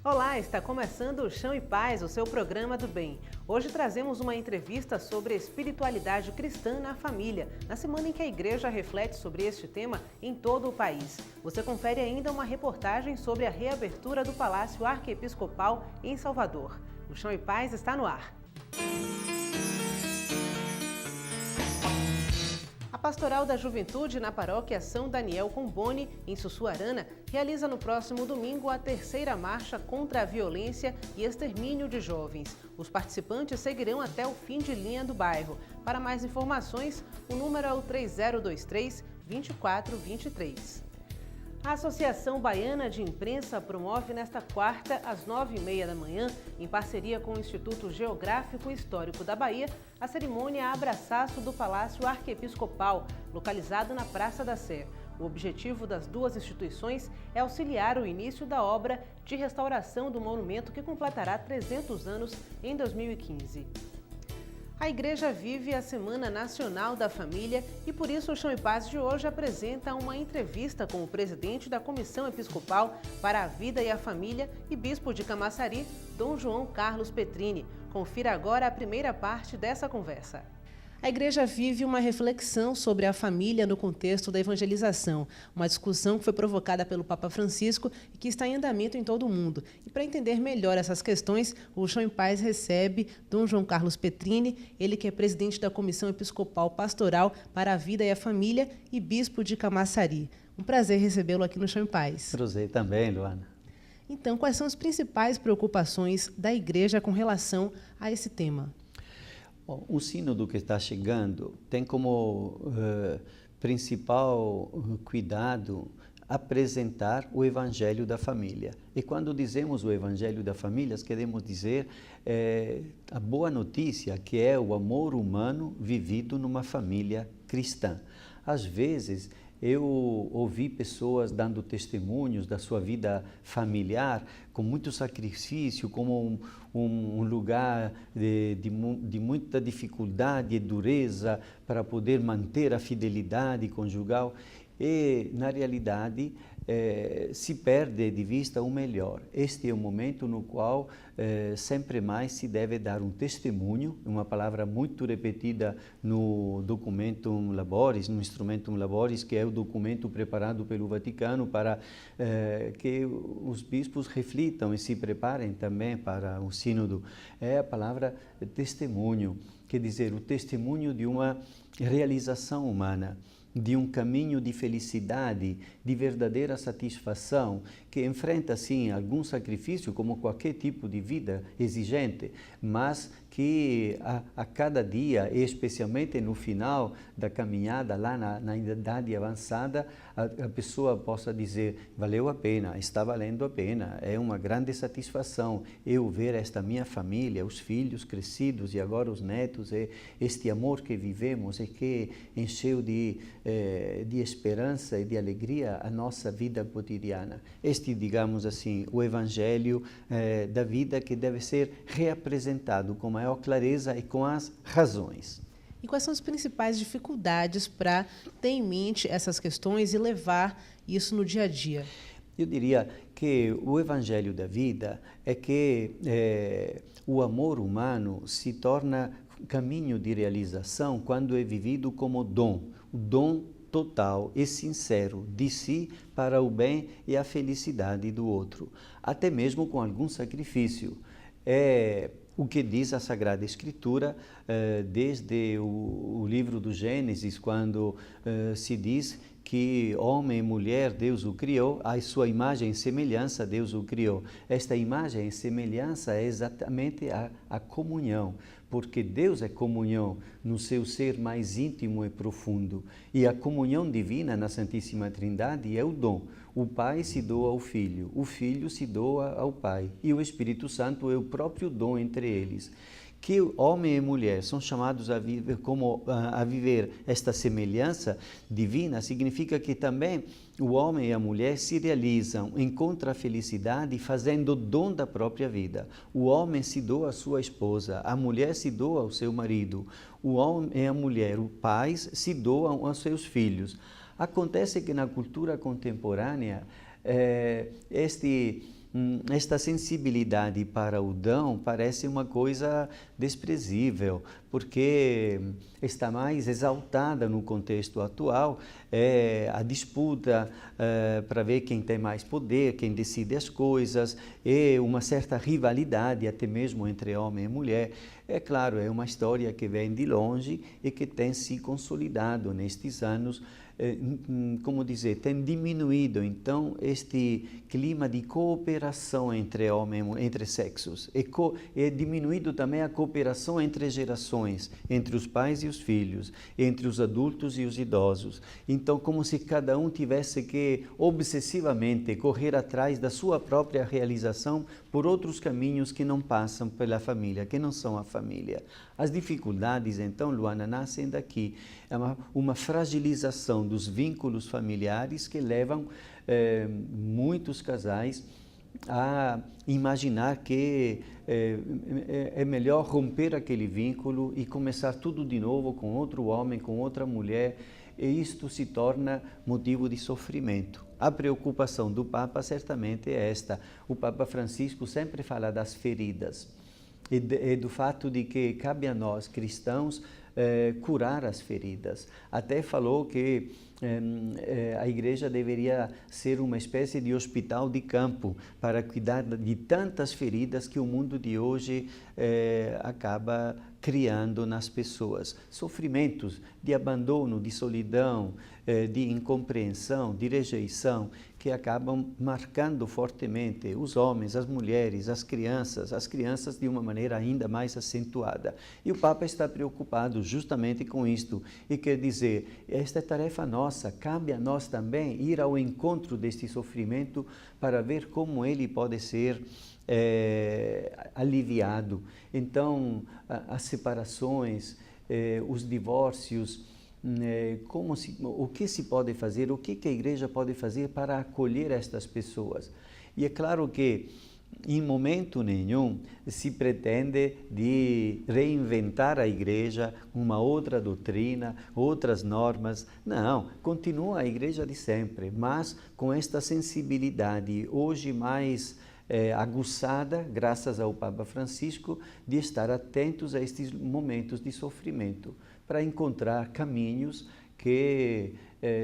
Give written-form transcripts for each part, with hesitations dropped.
Olá, está começando o Chão e Paz, o seu programa do bem. Hoje trazemos uma entrevista sobre espiritualidade cristã na família, na semana em que a igreja reflete sobre este tema em todo o país. Você confere ainda uma reportagem sobre a reabertura do Palácio Arquiepiscopal em Salvador. O Chão e Paz está no ar. A Pastoral da Juventude na Paróquia São Daniel Comboni, em Sussuarana, realiza no próximo domingo a terceira marcha contra a violência e extermínio de jovens. Os participantes seguirão até o fim de linha do bairro. Para mais informações, o número é o 3023-2423. A Associação Baiana de Imprensa promove nesta quarta, às 9h30 da manhã, em parceria com o Instituto Geográfico e Histórico da Bahia, a cerimônia Abraçaço do Palácio Arquiepiscopal, localizado na Praça da Sé. O objetivo das duas instituições é auxiliar o início da obra de restauração do monumento que completará 300 anos em 2015. A Igreja vive a Semana Nacional da Família e por isso o Chão e Paz de hoje apresenta uma entrevista com o presidente da Comissão Episcopal para a Vida e a Família e bispo de Camaçari, Dom João Carlos Petrini. Confira agora a primeira parte dessa conversa. A Igreja vive uma reflexão sobre a família no contexto da evangelização, uma discussão que foi provocada pelo Papa Francisco e que está em andamento em todo o mundo. E para entender melhor essas questões, o Chão em Paz recebe Dom João Carlos Petrini, ele que é presidente da Comissão Episcopal Pastoral para a Vida e a Família e bispo de Camaçari. Um prazer recebê-lo aqui no Chão em Paz. Prazer também, Luana. Então, quais são as principais preocupações da Igreja com relação a esse tema? O sínodo que está chegando tem como principal cuidado apresentar o Evangelho da Família. E quando dizemos o Evangelho da Família, queremos dizer a boa notícia, que é o amor humano vivido numa família cristã. Às vezes, eu ouvi pessoas dando testemunhos da sua vida familiar com muito sacrifício, como um lugar de muita dificuldade e dureza para poder manter a fidelidade conjugal. E, na realidade, se perde de vista o melhor. Este é o momento no qual sempre mais se deve dar um testemunho, uma palavra muito repetida no Documentum Laboris, no Instrumentum Laboris, que é o documento preparado pelo Vaticano para que os bispos reflitam e se preparem também para o sínodo. É a palavra testemunho, quer dizer, o testemunho de uma realização humana, de um caminho de felicidade, de verdadeira satisfação, que enfrenta, sim, algum sacrifício, como qualquer tipo de vida exigente, mas que a cada dia, e especialmente no final da caminhada, lá na idade avançada, a pessoa possa dizer, valeu a pena, está valendo a pena, é uma grande satisfação eu ver esta minha família, os filhos crescidos e agora os netos, este amor que vivemos e que encheu de esperança e de alegria a nossa vida cotidiana. Este, digamos assim, o Evangelho da vida que deve ser reapresentado com maior clareza e com as razões. E quais são as principais dificuldades para ter em mente essas questões e levar isso no dia a dia? Eu diria que o Evangelho da vida é que o amor humano se torna caminho de realização quando é vivido como dom, o dom total e sincero de si para o bem e a felicidade do outro, até mesmo com algum sacrifício. É o que diz a Sagrada Escritura desde o livro do Gênesis, quando se diz que homem e mulher Deus o criou, a sua imagem e semelhança Deus o criou. Esta imagem e semelhança é exatamente a comunhão, porque Deus é comunhão no seu ser mais íntimo e profundo. E a comunhão divina na Santíssima Trindade é o dom. O Pai se doa ao Filho, o Filho se doa ao Pai e o Espírito Santo é o próprio dom entre eles. Que homem e mulher são chamados a viver esta semelhança divina, significa que também o homem e a mulher se realizam, encontram a felicidade fazendo o dom da própria vida. O homem se doa à sua esposa, a mulher se doa ao seu marido, o homem e a mulher, os pais, se doam aos seus filhos. Acontece que na cultura contemporânea, este esta sensibilidade para o dom parece uma coisa desprezível, porque está mais exaltada no contexto atual, a disputa para ver quem tem mais poder, quem decide as coisas, e uma certa rivalidade até mesmo entre homem e mulher. É claro, é uma história que vem de longe e que tem se consolidado nestes anos, como dizer, tem diminuído então este clima de cooperação entre entre sexos, e diminuído também a cooperação entre gerações, entre os pais e os filhos, entre os adultos e os idosos. Então, como se cada um tivesse que obsessivamente correr atrás da sua própria realização por outros caminhos que não passam pela família, que não são a família. As dificuldades, então, Luana, nascem daqui. É uma fragilização dos vínculos familiares que levam muitos casais a imaginar que é melhor romper aquele vínculo e começar tudo de novo com outro homem, com outra mulher, e isto se torna motivo de sofrimento. A preocupação do Papa certamente é esta. O Papa Francisco sempre fala das feridas e do fato de que cabe a nós, cristãos, curar as feridas. Até falou que a igreja deveria ser uma espécie de hospital de campo para cuidar de tantas feridas que o mundo de hoje acaba criando nas pessoas. Sofrimentos de abandono, de solidão, de incompreensão, de rejeição, que acabam marcando fortemente os homens, as mulheres, as crianças de uma maneira ainda mais acentuada. E o Papa está preocupado justamente com isto e quer dizer, esta é tarefa nossa, cabe a nós também ir ao encontro deste sofrimento para ver como ele pode ser aliviado. Então, as separações, os divórcios, o que se pode fazer, o que a igreja pode fazer para acolher estas pessoas. E é claro que em momento nenhum se pretende de reinventar a igreja, uma outra doutrina, outras normas. Não, continua a igreja de sempre, mas com esta sensibilidade hoje mais aguçada, graças ao Papa Francisco, de estar atentos a estes momentos de sofrimento, para encontrar caminhos que,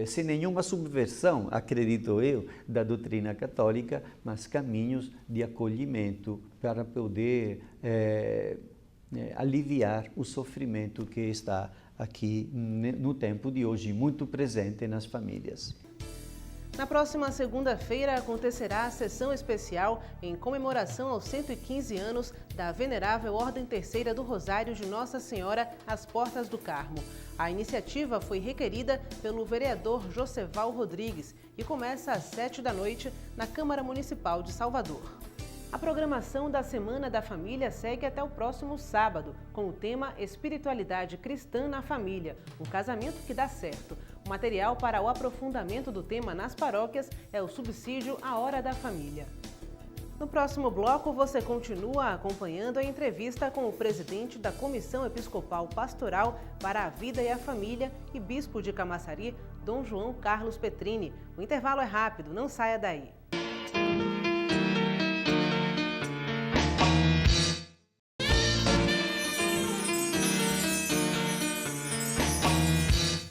sem nenhuma subversão, acredito eu, da doutrina católica, mas caminhos de acolhimento para poder aliviar o sofrimento que está aqui no tempo de hoje muito presente nas famílias. Na próxima segunda-feira acontecerá a sessão especial em comemoração aos 115 anos da Venerável Ordem Terceira do Rosário de Nossa Senhora às Portas do Carmo. A iniciativa foi requerida pelo vereador Joseval Rodrigues e começa às 19h na Câmara Municipal de Salvador. A programação da Semana da Família segue até o próximo sábado, com o tema Espiritualidade Cristã na Família, um casamento que dá certo. O material para o aprofundamento do tema nas paróquias é o subsídio A Hora da Família. No próximo bloco, você continua acompanhando a entrevista com o presidente da Comissão Episcopal Pastoral para a Vida e a Família e bispo de Camaçari, Dom João Carlos Petrini. O intervalo é rápido, não saia daí.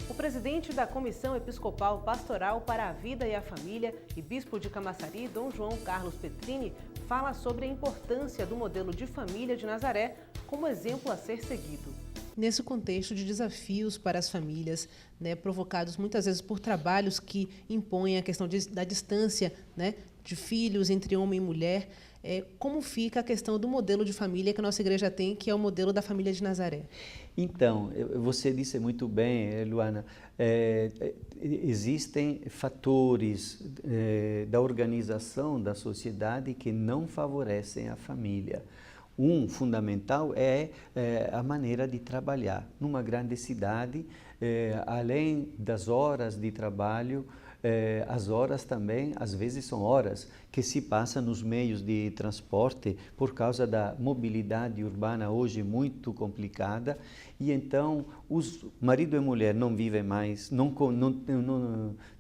O presidente da Comissão Episcopal Pastoral para a Vida e a Família e bispo de Camaçari, Dom João Carlos Petrini, fala sobre a importância do modelo de família de Nazaré como exemplo a ser seguido. Nesse contexto de desafios para as famílias, provocados muitas vezes por trabalhos que impõem a questão da distância, de filhos entre homem e mulher, como fica a questão do modelo de família que a nossa igreja tem, que é o modelo da família de Nazaré? Então, você disse muito bem, Luana, existem fatores da organização da sociedade que não favorecem a família. Um fundamental é a maneira de trabalhar. Numa grande cidade, além das horas de trabalho, as horas também, às vezes, são horas que se passam nos meios de transporte por causa da mobilidade urbana hoje muito complicada. E então, os marido e mulher não vivem mais, não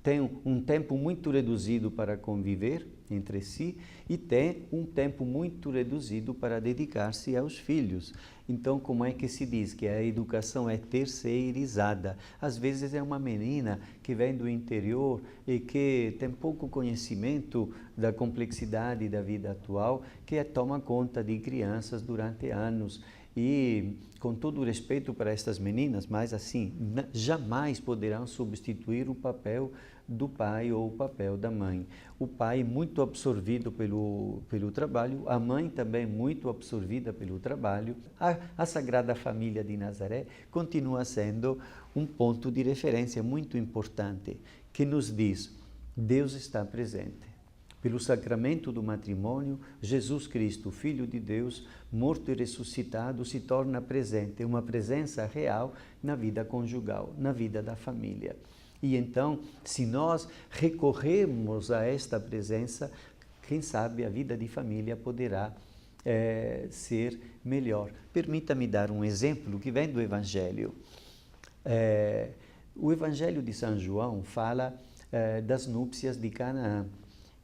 têm um tempo muito reduzido para conviver. entre si e tem um tempo muito reduzido para dedicar-se aos filhos. Então, como é que se diz que a educação é terceirizada? Às vezes é uma menina que vem do interior e que tem pouco conhecimento da complexidade da vida atual, que toma conta de crianças durante anos. E, com todo o respeito para estas meninas, mas assim, jamais poderão substituir o papel do pai ou o papel da mãe. O pai muito absorvido pelo trabalho, a mãe também muito absorvida pelo trabalho. A Sagrada Família de Nazaré continua sendo um ponto de referência muito importante, que nos diz: Deus está presente. Pelo sacramento do matrimônio, Jesus Cristo, Filho de Deus, morto e ressuscitado, se torna presente, uma presença real na vida conjugal, na vida da família. E então, se nós recorrermos a esta presença, quem sabe a vida de família poderá ser melhor. Permita-me dar um exemplo que vem do Evangelho. O Evangelho de São João fala das núpcias de Canaã,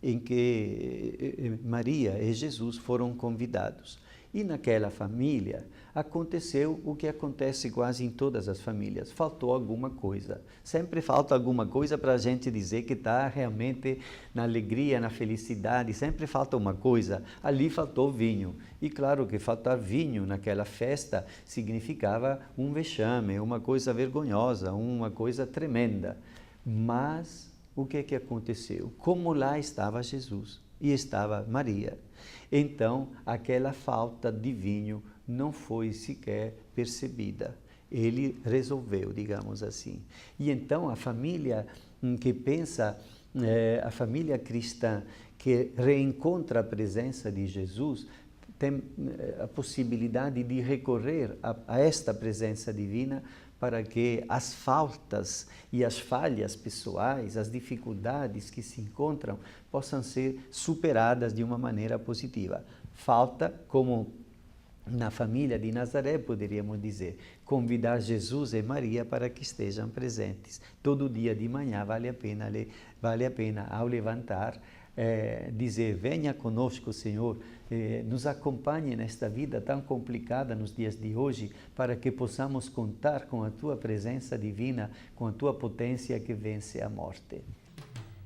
em que Maria e Jesus foram convidados. E naquela família aconteceu o que acontece quase em todas as famílias: faltou alguma coisa. Sempre falta alguma coisa para a gente dizer que está realmente na alegria, na felicidade. Sempre falta uma coisa. Ali faltou vinho. E claro que faltar vinho naquela festa significava um vexame, uma coisa vergonhosa, uma coisa tremenda. Mas o que aconteceu? Como lá estava Jesus e estava Maria, então aquela falta de vinho não foi sequer percebida. Ele resolveu, digamos assim. E então a família que pensa, a família cristã que reencontra a presença de Jesus, tem a possibilidade de recorrer a esta presença divina para que as faltas e as falhas pessoais, as dificuldades que se encontram, possam ser superadas de uma maneira positiva. Falta, como na família de Nazaré, poderíamos dizer, convidar Jesus e Maria para que estejam presentes. Todo dia de manhã vale a pena ao levantar, dizer: venha conosco, Senhor, nos acompanhe nesta vida tão complicada nos dias de hoje, para que possamos contar com a Tua presença divina, com a Tua potência que vence a morte.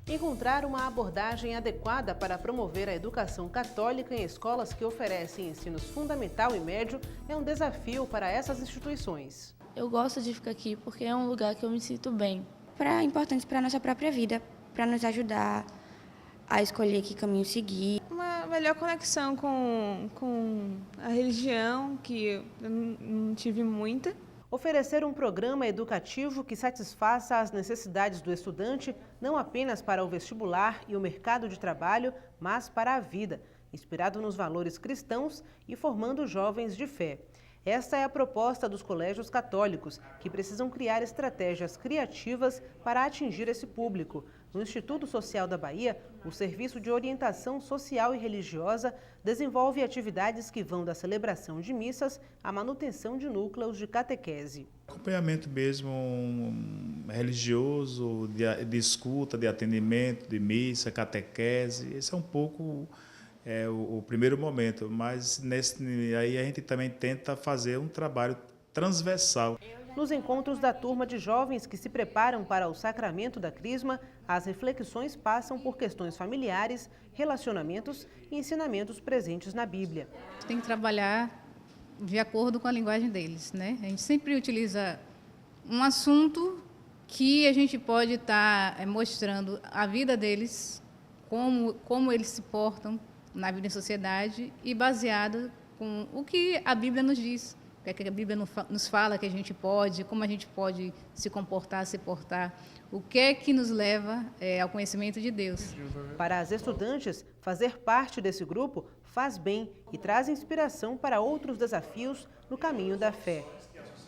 Encontrar uma abordagem adequada para promover a educação católica em escolas que oferecem ensinos fundamental e médio é um desafio para essas instituições. Eu gosto de ficar aqui porque é um lugar que eu me sinto bem. Importante para a nossa própria vida, para nos ajudar a escolher que caminho seguir. Uma melhor conexão com a religião, que eu não tive muita. Oferecer um programa educativo que satisfaça as necessidades do estudante, não apenas para o vestibular e o mercado de trabalho, mas para a vida, inspirado nos valores cristãos e formando jovens de fé. Esta é a proposta dos colégios católicos, que precisam criar estratégias criativas para atingir esse público. No Instituto Social da Bahia, o Serviço de Orientação Social e Religiosa desenvolve atividades que vão da celebração de missas à manutenção de núcleos de catequese. Acompanhamento mesmo religioso, de escuta, de atendimento, de missa, catequese. Esse é um pouco o primeiro momento, mas aí a gente também tenta fazer um trabalho transversal. Nos encontros da turma de jovens que se preparam para o sacramento da Crisma, as reflexões passam por questões familiares, relacionamentos e ensinamentos presentes na Bíblia. Tem que trabalhar de acordo com a linguagem deles, né? A gente sempre utiliza um assunto que a gente pode estar mostrando a vida deles, como eles se portam na vida em sociedade e baseado com o que a Bíblia nos diz. O que a Bíblia nos fala que a gente pode, como a gente pode se comportar, se portar, o que é que nos leva ao conhecimento de Deus. Para as estudantes, fazer parte desse grupo faz bem e traz inspiração para outros desafios no caminho da fé.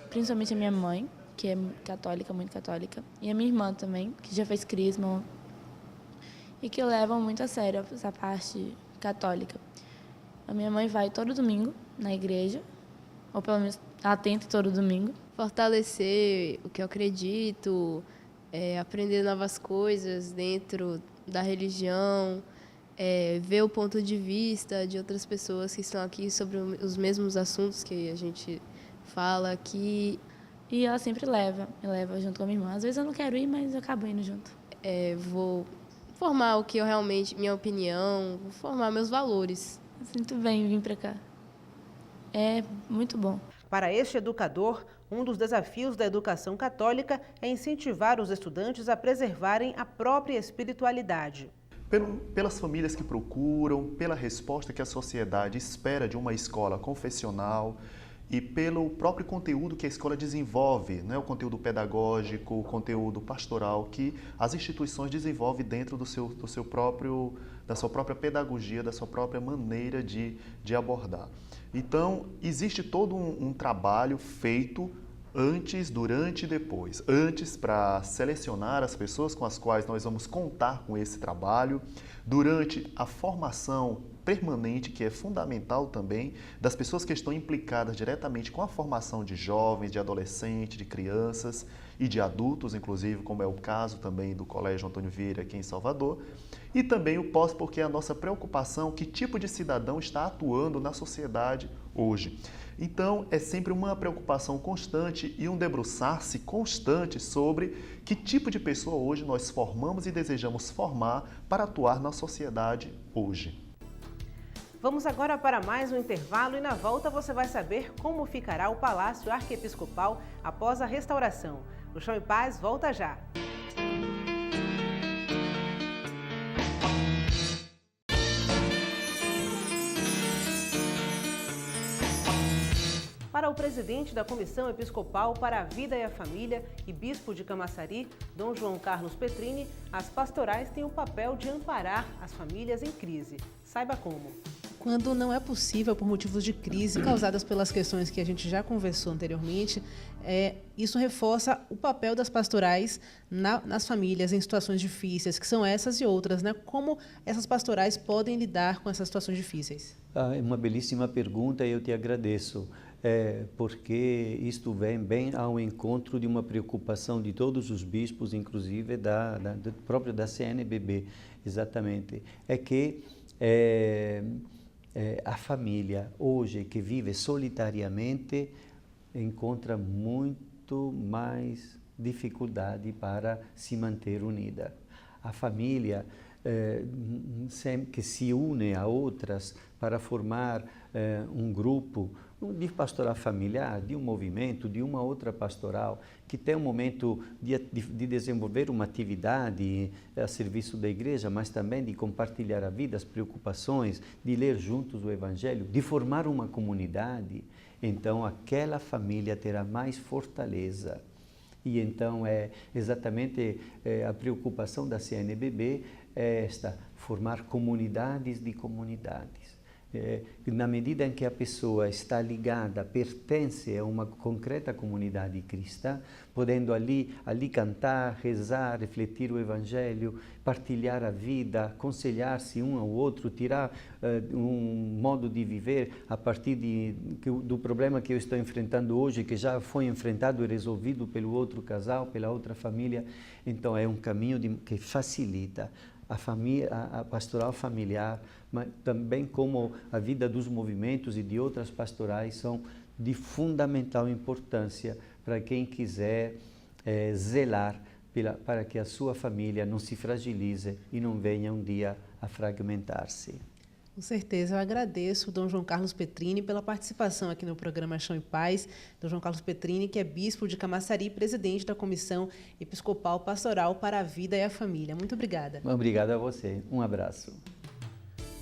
Principalmente a minha mãe, que é católica, muito católica, e a minha irmã também, que já fez crisma, e que levam muito a sério essa parte católica. A minha mãe vai todo domingo na igreja, ou pelo menos ela tenta todo domingo. Fortalecer o que eu acredito, aprender novas coisas dentro da religião, ver o ponto de vista de outras pessoas que estão aqui sobre os mesmos assuntos que a gente fala aqui. E ela sempre me leva junto com a minha irmã. Às vezes eu não quero ir, mas eu acabo indo junto. Vou formar o que eu realmente, minha opinião, vou formar meus valores. Eu sinto bem vir para cá. É muito bom. Para este educador, um dos desafios da educação católica é incentivar os estudantes a preservarem a própria espiritualidade. Pelas famílias que procuram, pela resposta que a sociedade espera de uma escola confessional e pelo próprio conteúdo que a escola desenvolve, né? O conteúdo pedagógico, o conteúdo pastoral que as instituições desenvolvem dentro da sua própria pedagogia, da sua própria maneira de abordar. Então, existe todo um trabalho feito antes, durante e depois. Antes, para selecionar as pessoas com as quais nós vamos contar com esse trabalho. Durante a formação permanente, que é fundamental também, das pessoas que estão implicadas diretamente com a formação de jovens, de adolescentes, de crianças e de adultos, inclusive, como é o caso também do Colégio Antônio Vieira aqui em Salvador. E também o pós, porque é a nossa preocupação, que tipo de cidadão está atuando na sociedade hoje. Então, é sempre uma preocupação constante e um debruçar-se constante sobre que tipo de pessoa hoje nós formamos e desejamos formar para atuar na sociedade hoje. Vamos agora para mais um intervalo e na volta você vai saber como ficará o Palácio Arquiepiscopal após a restauração. O Chão e Paz volta já! Para o presidente da Comissão Episcopal para a Vida e a Família e bispo de Camaçari, Dom João Carlos Petrini, as pastorais têm o papel de amparar as famílias em crise. Saiba como. Quando não é possível por motivos de crise causadas pelas questões que a gente já conversou anteriormente, isso reforça o papel das pastorais nas famílias em situações difíceis, que são essas e outras, né? Como essas pastorais podem lidar com essas situações difíceis? É uma belíssima pergunta e eu te agradeço. Porque isto vem bem ao encontro de uma preocupação de todos os bispos, inclusive próprio da CNBB, exatamente. É que a família hoje que vive solitariamente encontra muito mais dificuldade para se manter unida. A família que se une a outras para formar um grupo de pastoral familiar, de um movimento, de uma outra pastoral, que tem um momento de desenvolver uma atividade a serviço da igreja, mas também de compartilhar a vida, as preocupações, de ler juntos o Evangelho, de formar uma comunidade, então aquela família terá mais fortaleza. E então é exatamente a preocupação da CNBB é esta, formar comunidades de comunidades. Na medida em que a pessoa está ligada, pertence a uma concreta comunidade cristã, podendo ali cantar, rezar, refletir o Evangelho, partilhar a vida, aconselhar-se um ao outro, tirar um modo de viver a partir do problema que eu estou enfrentando hoje, que já foi enfrentado e resolvido pelo outro casal, pela outra família. Então é um caminho que facilita a pastoral familiar, mas também como a vida dos movimentos e de outras pastorais são de fundamental importância para quem quiser zelar para que a sua família não se fragilize e não venha um dia a fragmentar-se. Com certeza, eu agradeço o Dom João Carlos Petrini pela participação aqui no programa Chão e Paz. Dom João Carlos Petrini, que é bispo de Camaçari, presidente da Comissão Episcopal Pastoral para a Vida e a Família. Muito obrigada. Obrigado a você. Um abraço.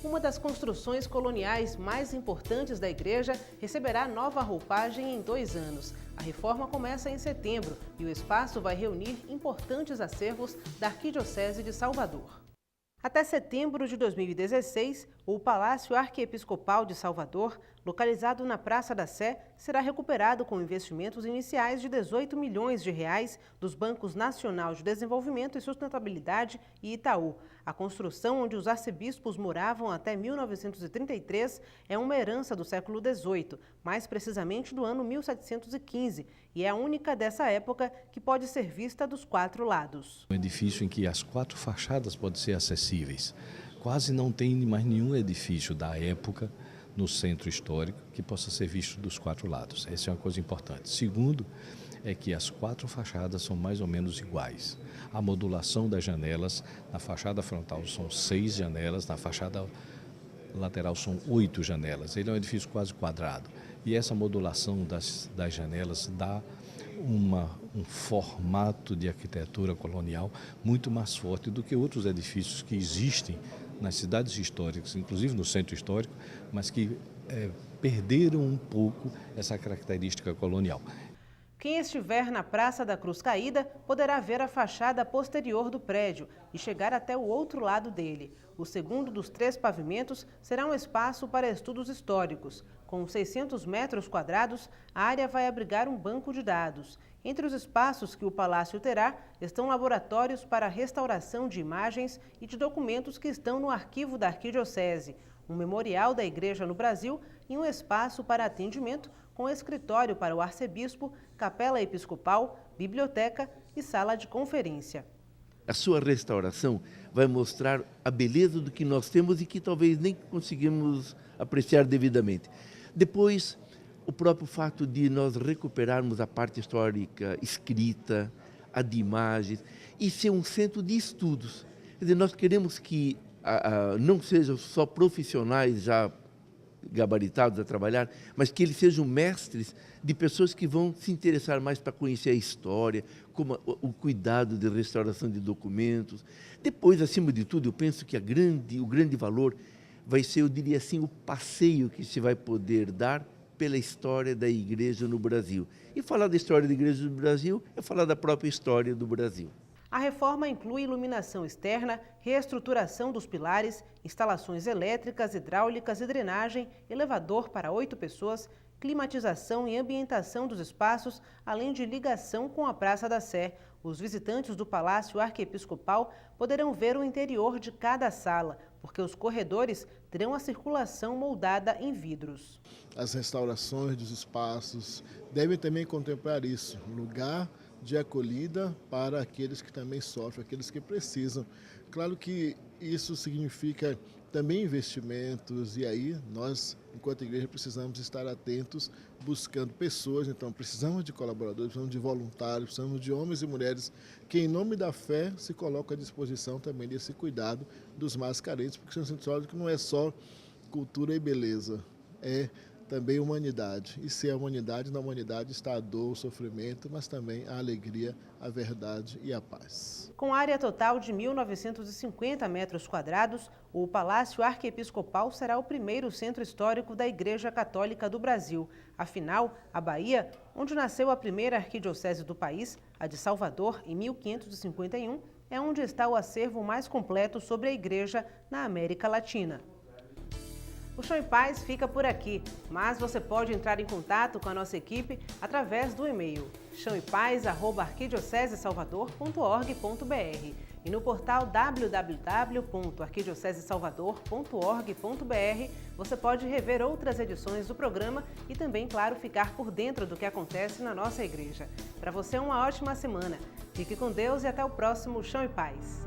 Uma das construções coloniais mais importantes da igreja receberá nova roupagem em 2 anos. A reforma começa em setembro e o espaço vai reunir importantes acervos da Arquidiocese de Salvador. Até setembro de 2016, o Palácio Arquiepiscopal de Salvador, localizado na Praça da Sé, será recuperado com investimentos iniciais de 18 milhões de reais dos Bancos Nacional de Desenvolvimento e Sustentabilidade e Itaú. A construção, onde os arcebispos moravam até 1933, é uma herança do século XVIII, mais precisamente do ano 1715, e é a única dessa época que pode ser vista dos 4 lados. Um edifício em que as 4 fachadas podem ser acessíveis, quase não tem mais nenhum edifício da época no centro histórico que possa ser visto dos 4 lados. Essa é uma coisa importante. Segundo, é que as 4 fachadas são mais ou menos iguais. A modulação das janelas, na fachada frontal são 6 janelas, na fachada lateral são 8 janelas. Ele é um edifício quase quadrado. E essa modulação das janelas dá um formato de arquitetura colonial muito mais forte do que outros edifícios que existem nas cidades históricas, inclusive no centro histórico, mas que perderam um pouco essa característica colonial. Quem estiver na Praça da Cruz Caída poderá ver a fachada posterior do prédio e chegar até o outro lado dele. O segundo dos 3 pavimentos será um espaço para estudos históricos. Com 600 metros quadrados, a área vai abrigar um banco de dados. Entre os espaços que o palácio terá estão laboratórios para restauração de imagens e de documentos que estão no arquivo da Arquidiocese, um memorial da Igreja no Brasil e um espaço para atendimento com escritório para o arcebispo, capela episcopal, biblioteca e sala de conferência. A sua restauração vai mostrar a beleza do que nós temos e que talvez nem conseguimos apreciar devidamente. Depois, o próprio fato de nós recuperarmos a parte histórica escrita, a de imagens, e ser um centro de estudos. Quer dizer, nós queremos que não sejam só profissionais já gabaritados a trabalhar, mas que eles sejam mestres de pessoas que vão se interessar mais para conhecer a história, como o cuidado de restauração de documentos. Depois, acima de tudo, eu penso que o grande valor vai ser, eu diria assim, o passeio que se vai poder dar pela história da Igreja no Brasil. E falar da história da Igreja no Brasil é falar da própria história do Brasil. A reforma inclui iluminação externa, reestruturação dos pilares, instalações elétricas, hidráulicas e drenagem, elevador para 8 pessoas, climatização e ambientação dos espaços, além de ligação com a Praça da Sé. Os visitantes do Palácio Arquiepiscopal poderão ver o interior de cada sala, porque os corredores terão a circulação moldada em vidros. As restaurações dos espaços devem também contemplar isso, lugar de acolhida para aqueles que também sofrem, aqueles que precisam. Claro que isso significa também investimentos, e aí nós, enquanto igreja, precisamos estar atentos, buscando pessoas. Então precisamos de colaboradores, precisamos de voluntários, precisamos de homens e mulheres que, em nome da fé, se colocam à disposição também desse cuidado dos mais carentes, porque o centro histórico não é só cultura e beleza, é também humanidade. E se é humanidade, na humanidade está a dor, o sofrimento, mas também a alegria, a verdade e a paz. Com área total de 1.950 metros quadrados, o Palácio Arquiepiscopal será o primeiro centro histórico da Igreja Católica do Brasil. Afinal, a Bahia, onde nasceu a primeira arquidiocese do país, a de Salvador, em 1551, é onde está o acervo mais completo sobre a Igreja na América Latina. O Chão em Paz fica por aqui, mas você pode entrar em contato com a nossa equipe através do e-mail chãoempaz@arquidiocesesalvador.org.br e no portal www.arquidiocesesalvador.org.br você pode rever outras edições do programa e também, claro, ficar por dentro do que acontece na nossa igreja. Para você, uma ótima semana. Fique com Deus e até o próximo Chão em Paz.